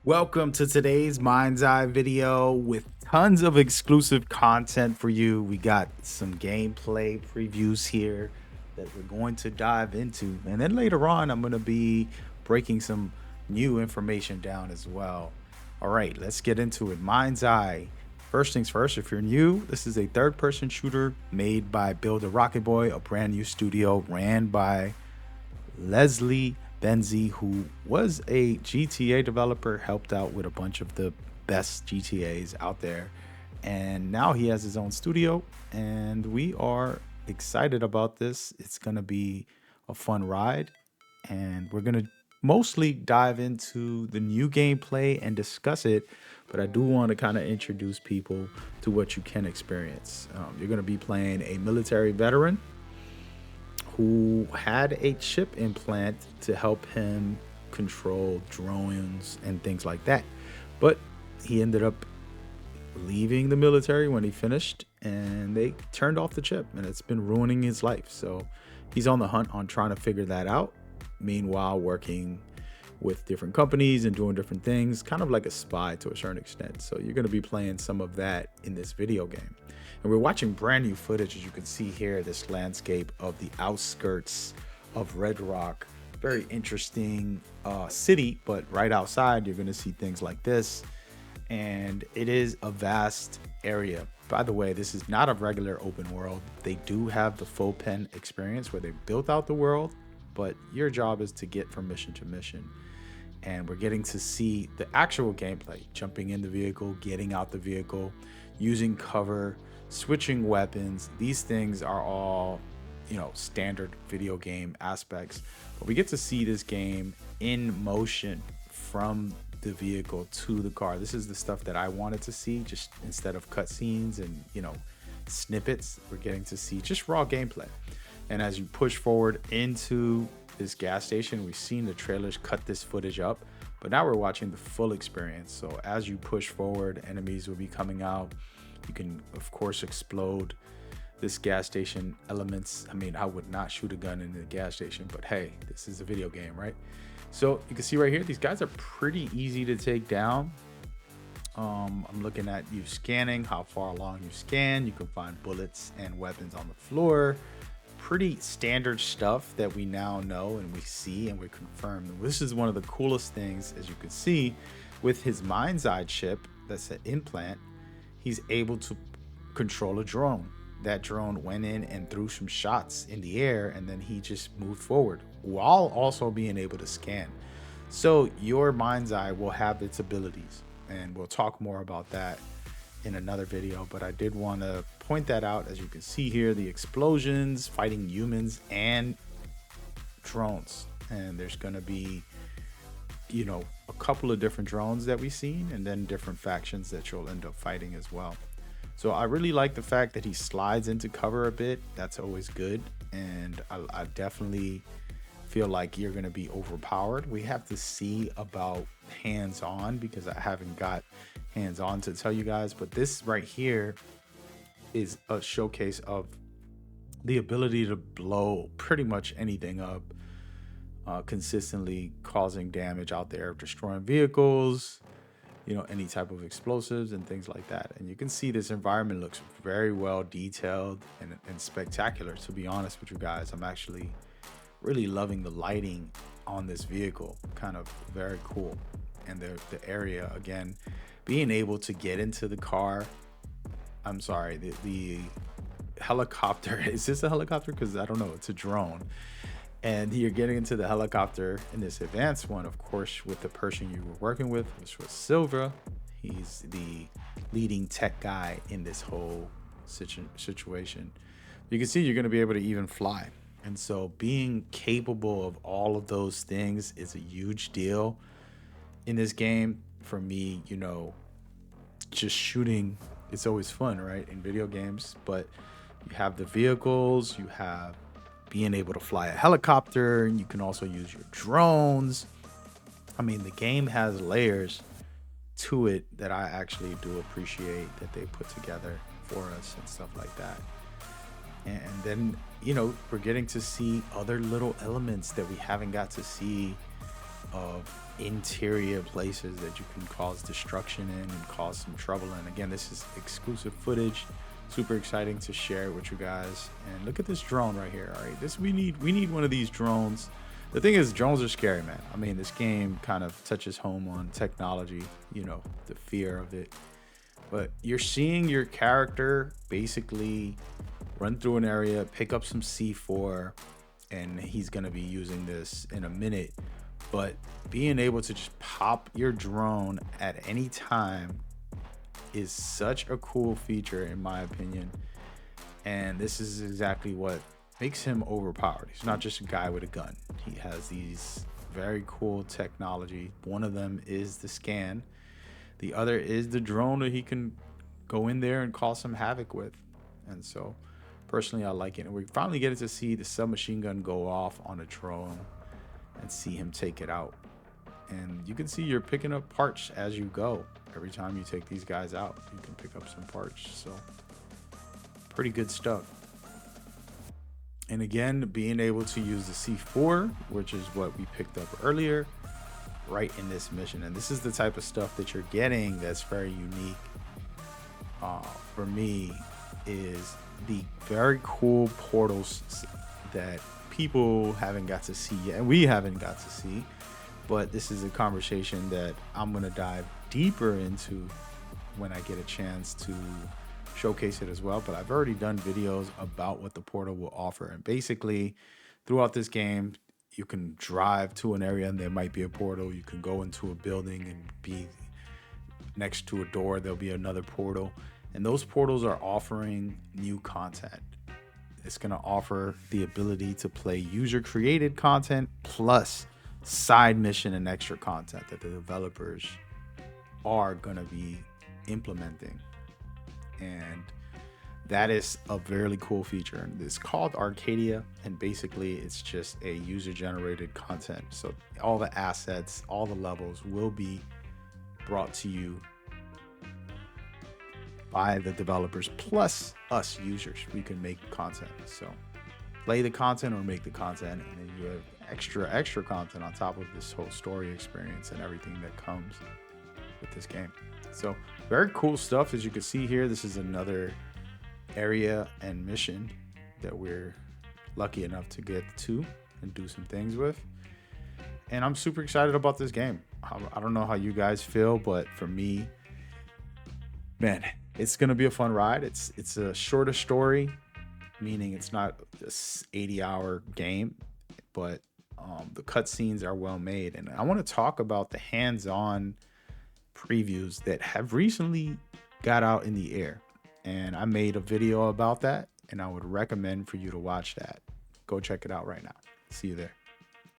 Welcome to today's MindsEye video with tons of exclusive content for you. We got some gameplay previews here that we're going to dive into. And then later on, I'm going to be breaking some new information down as well. All right, let's get into it. MindsEye. First things first, if you're new, this is a third person shooter made by Build a Rocket Boy, a brand new studio ran by Leslie Benzie, who was a GTA developer, helped out with a bunch of the best GTAs out there. And now he has his own studio, and we are excited about this. It's going to be a fun ride, and we're going to mostly dive into the new gameplay and discuss it. But I do want to kind of introduce people to what you can experience. You're going to be playing a military veteran who had a chip implant to help him control drones and things like that. But he ended up leaving the military when he finished, and they turned off the chip, and it's been ruining his life. So he's on the hunt on trying to figure that out. Meanwhile, working with different companies and doing different things, kind of like a spy to a certain extent. So you're going to be playing some of that in this video game. And we're watching brand new footage, as you can see here, this landscape of the outskirts of Red Rock. Very interesting city, but right outside, you're going to see things like this. And it is a vast area. By the way, this is not a regular open world. They do have the full pen experience where they built out the world, but your job is to get from mission to mission. And we're getting to see the actual gameplay, jumping in the vehicle, getting out the vehicle, using cover, switching weapons. These things are all, standard video game aspects. But we get to see this game in motion from the vehicle to the car. This is the stuff that I wanted to see, just instead of cutscenes and, snippets. We're getting to see just raw gameplay. And as you push forward into this gas station, we've seen the trailers cut this footage up, but now we're watching the full experience. So as you push forward, enemies will be coming out. You can, of course, explode this gas station elements. I mean, I would not shoot a gun in the gas station, but hey, this is a video game, right? So you can see right here, these guys are pretty easy to take down. I'm looking at you scanning how far along you scan. You can find bullets and weapons on the floor. Pretty standard stuff that we now know and we see and we confirm. This is one of the coolest things, as you can see, with his MindsEye chip that's an implant. He's able to control a drone. That drone went in and threw some shots in the air, and then he just moved forward while also being able to scan. So your MindsEye will have its abilities, and we'll talk more about that in another video. But I did want to point that out. As you can see here, the explosions, fighting humans and drones. And there's going to be, a couple of different drones that we've seen, and then different factions that you'll end up fighting as well. So I really like the fact that he slides into cover a bit. That's always good. And I definitely feel like you're going to be overpowered. We have to see about hands-on, because I haven't got hands-on to tell you guys. But this right here is a showcase of the ability to blow pretty much anything up, consistently causing damage out there, destroying vehicles, any type of explosives and things like that. And you can see this environment looks very well detailed and spectacular. To be honest with you guys, I'm actually really loving the lighting on this vehicle. Kind of very cool. And the area, again, being able to get into the car. I'm sorry, the helicopter. Is this a helicopter? Because I don't know, it's a drone. And you're getting into the helicopter in this advanced one, of course, with the person you were working with, which was Silva. He's the leading tech guy in this whole situation. You can see you're going to be able to even fly. And so being capable of all of those things is a huge deal in this game. For me, just shooting, it's always fun, right, in video games. But you have the vehicles, you have being able to fly a helicopter, and you can also use your drones. I mean, the game has layers to it that I actually do appreciate that they put together for us and stuff like that. And then, we're getting to see other little elements that we haven't got to see of interior places that you can cause destruction in and cause some trouble in. Again, this is exclusive footage, super exciting to share it with you guys. And look at this drone right here. All right, this we need one of these drones. The thing is, drones are scary, man. I mean, this game kind of touches home on technology, you know, the fear of it. But you're seeing your character basically run through an area, pick up some C4, and he's going to be using this in a minute. But being able to just pop your drone at any time is such a cool feature, in my opinion. And this is exactly what makes him overpowered. He's not just a guy with a gun. He has these very cool technology. One of them is the scan. The other is the drone that he can go in there and cause some havoc with. And so personally, I like it. And we're finally getting to see the submachine gun go off on a drone and see him take it out. And you can see you're picking up parts as you go. Every time you take these guys out, you can pick up some parts. So pretty good stuff. And again, being able to use the C4, which is what we picked up earlier, right in this mission. And this is the type of stuff that you're getting that's very unique for me, is the very cool portals that people haven't got to see yet, and we haven't got to see. But this is a conversation that I'm going to dive deeper into when I get a chance to showcase it as well. But I've already done videos about what the portal will offer. And basically, throughout this game, you can drive to an area and there might be a portal. You can go into a building and be next to a door. There'll be another portal. And those portals are offering new content. It's going to offer the ability to play user-created content plus side mission and extra content that the developers are going to be implementing. And that is a really cool feature. And it's called Arcadia, and basically it's just a user-generated content. So all the assets, all the levels will be brought to you by the developers plus us users. We can make content. So play the content or make the content, and then you have extra content on top of this whole story experience and everything that comes with this game. So very cool stuff. As you can see here, this is another area and mission that we're lucky enough to get to and do some things with. And I'm super excited about this game. I don't know how you guys feel, but for me, man, it's gonna be a fun ride. It's a shorter story, meaning it's not this 80-hour game, but the cutscenes are well made. And I want to talk about the hands-on previews that have recently got out in the air. And I made a video about that, and I would recommend for you to watch that. Go check it out right now. See you there.